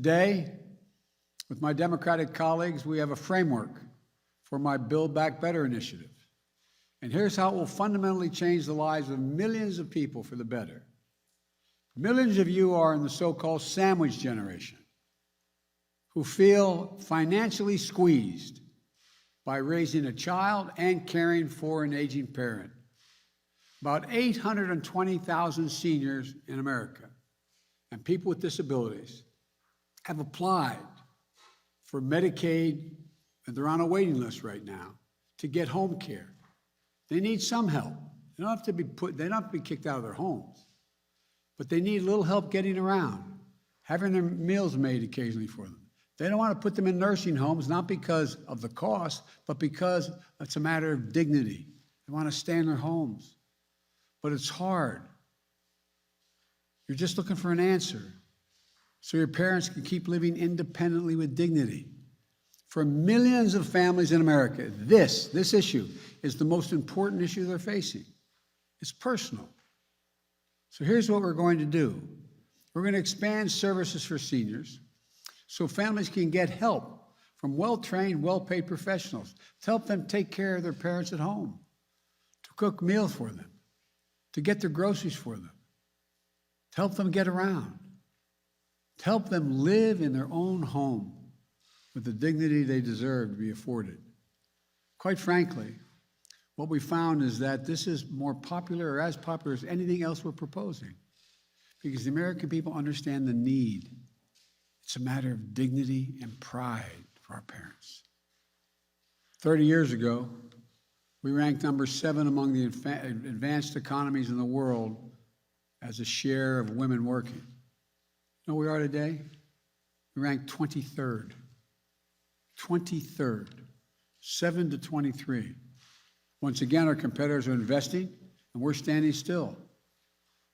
Today, with my Democratic colleagues, we have a framework for my Build Back Better initiative. And here's how it will fundamentally change the lives of millions of people for the better. Millions of you are in the so-called sandwich generation who feel financially squeezed by raising a child and caring for an aging parent. About 820,000 seniors in America and people with disabilities have applied for Medicaid, and they're on a waiting list right now to get home care. They need some help. They don't have to be kicked out of their homes, but they need a little help getting around, having their meals made occasionally for them. They don't want to put them in nursing homes, not because of the cost, but because it's a matter of dignity. They want to stay in their homes. But it's hard. You're just looking for an answer so your parents can keep living independently with dignity. For millions of families in America, this issue is the most important issue they're facing. It's personal. So here's what we're going to do. We're going to expand services for seniors so families can get help from well-trained, well-paid professionals to help them take care of their parents at home, to cook meals for them, to get their groceries for them, to help them get around, to help them live in their own home with the dignity they deserve to be afforded. Quite frankly, what we found is that this is more popular or as popular as anything else we're proposing because the American people understand the need. It's a matter of dignity and pride for our parents. 30 years ago, we ranked number 7 among the advanced economies in the world as a share of women working. You know where we are today? We ranked 23rd. 23rd, 7 to 23. Once again, our competitors are investing, and we're standing still.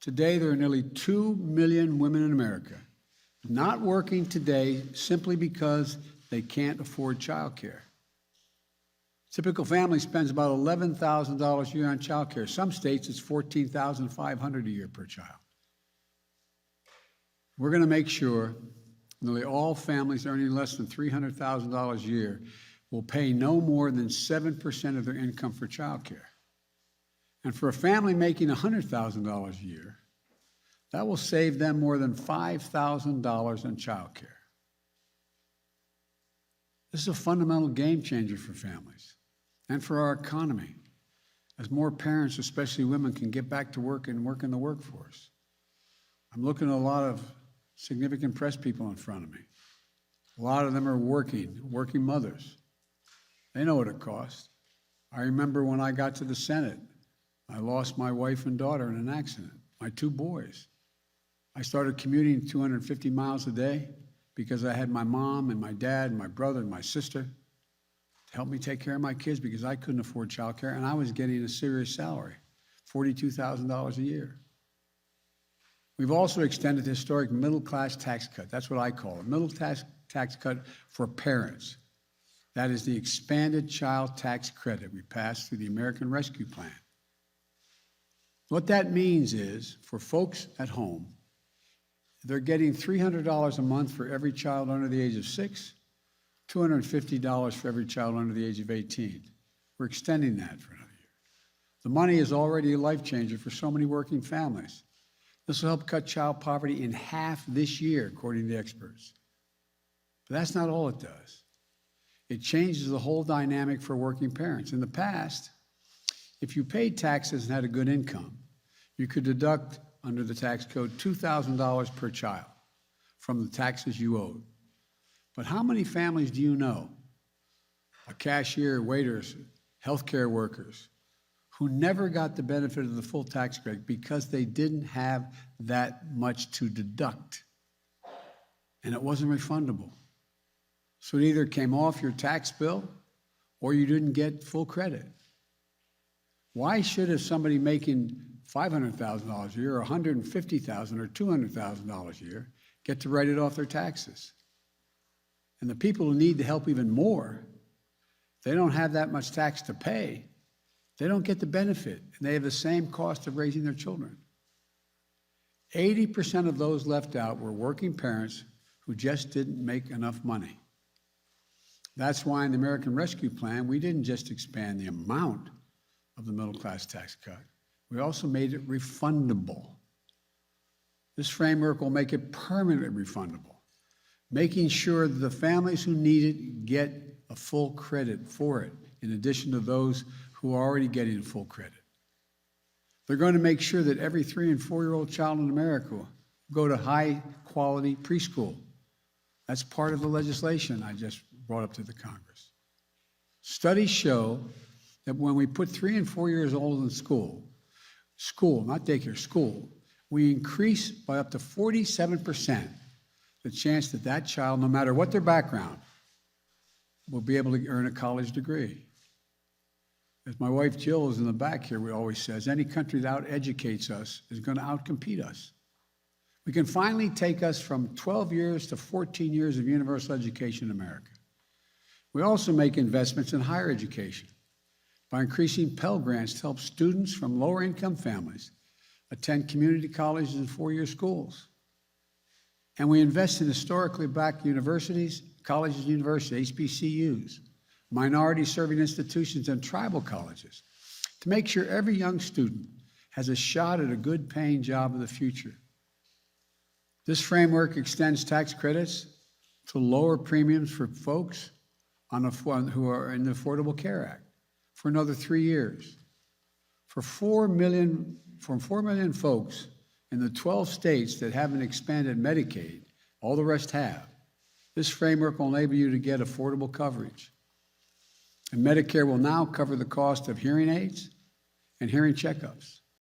Today, there are nearly 2 million women in America not working today simply because they can't afford childcare. Typical family spends about $11,000 a year on childcare. Some states, it's $14,500 a year per child. We're going to make sure nearly all families earning less than $300,000 a year will pay no more than 7% of their income for childcare. And for a family making $100,000 a year, that will save them more than $5,000 in childcare. This is a fundamental game changer for families and for our economy, as more parents, especially women, can get back to work and work in the workforce. I'm looking at a lot of significant press people in front of me. A lot of them are working mothers. They know what it costs. I remember when I got to the Senate, I lost my wife and daughter in an accident, my 2 boys. I started commuting 250 miles a day because I had my mom and my dad and my brother and my sister to help me take care of my kids because I couldn't afford childcare, and I was getting a serious salary, $42,000 a year. We've also extended the historic middle-class tax cut. That's what I call it, middle-class tax cut for parents. That is the expanded child tax credit we passed through the American Rescue Plan. What that means is, for folks at home, they're getting $300 a month for every child under the age of 6, $250 for every child under the age of 18. We're extending that for another year. The money is already a life changer for so many working families. This will help cut child poverty in half this year, according to experts. But that's not all it does. It changes the whole dynamic for working parents. In the past, if you paid taxes and had a good income, you could deduct, under the tax code, $2,000 per child from the taxes you owed. But how many families do you know, a cashier, waiters, healthcare workers, who never got the benefit of the full tax credit because they didn't have that much to deduct, and it wasn't refundable? So it either came off your tax bill or you didn't get full credit. Why should somebody making $500,000 a year, or $150,000 or $200,000 a year get to write it off their taxes? And the people who need the help even more, they don't have that much tax to pay. They don't get the benefit, and they have the same cost of raising their children. 80% of those left out were working parents who just didn't make enough money. That's why in the American Rescue Plan, we didn't just expand the amount of the middle class tax cut, we also made it refundable. This framework will make it permanently refundable, making sure that the families who need it get a full credit for it, in addition to those who are already getting full credit. They're going to make sure that every 3- and 4-year-old child in America will go to high-quality preschool. That's part of the legislation I just brought up to the Congress. Studies show that when we put 3 and 4 years old in school, not daycare, school, we increase by up to 47% the chance that that child, no matter what their background, will be able to earn a college degree. As my wife Jill is in the back here, we always says, any country that out-educates us is going to outcompete us. We can finally take us from 12 years to 14 years of universal education in America. We also make investments in higher education by increasing Pell Grants to help students from lower-income families attend community colleges and 4-year schools. And we invest in historically black universities, colleges and universities, HBCUs, minority-serving institutions, and tribal colleges to make sure every young student has a shot at a good-paying job of the future. This framework extends tax credits to lower premiums for folks who are in the Affordable Care Act for another 3 years. From 4 million folks in the 12 states that haven't expanded Medicaid, all the rest have, this framework will enable you to get affordable coverage. And Medicare will now cover the cost of hearing aids and hearing checkups.